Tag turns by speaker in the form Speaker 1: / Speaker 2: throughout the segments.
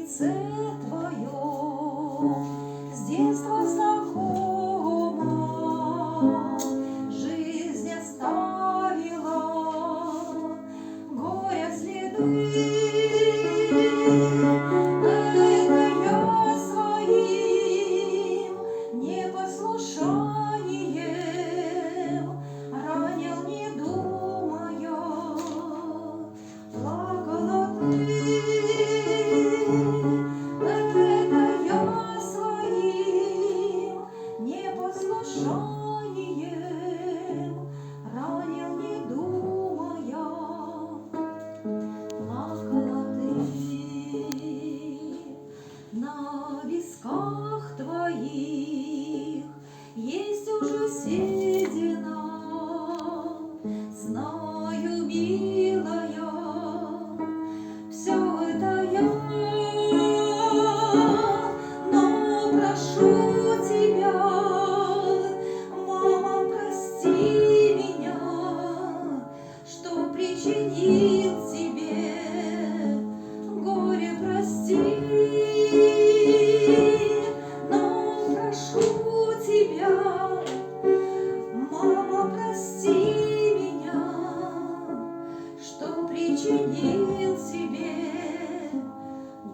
Speaker 1: лице твое с детства знакомо, жизнь оставила горя следы. Это я своим непослушанием ранил, не думая, плакала ты. Это я своим непослушанием ранил, не думая, плакала ты. На висках твоих есть уже седина, знаю, милая, все это я, но прошу тебя, мама, прости меня, что причинил тебе горе, прости. Мама, прости меня, что причинил себе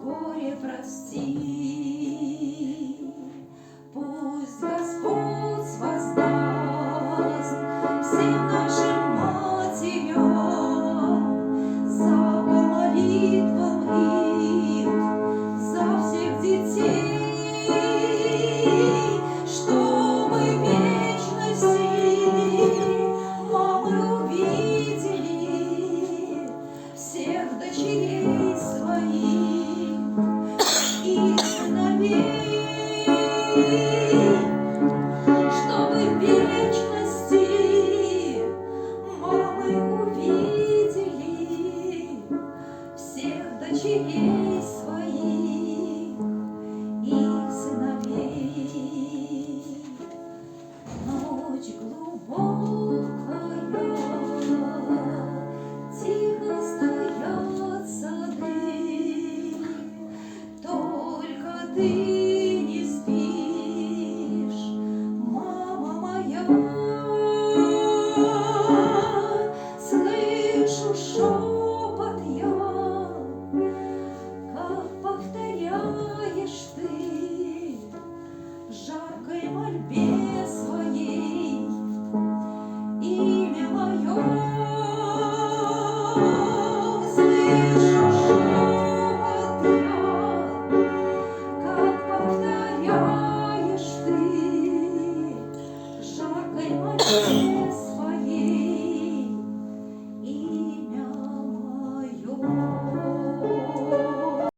Speaker 1: горе, прости. Пусть Господь воздаст всем нашим матерям за молитвам их, за всех детей, чтобы мамы увидели всех дочерей своих и сыновей, чтобы в вечности мамы увидели всех дочерей своих и сыновей. Ночь глубокая, тихо стоят сады, только ты не спишь, мама моя. Слышу шепот я, как повторяешь ты в жаркой мольбе своей имя мое. Слышу шепот я, как повторяешь ты в жаркой мольбе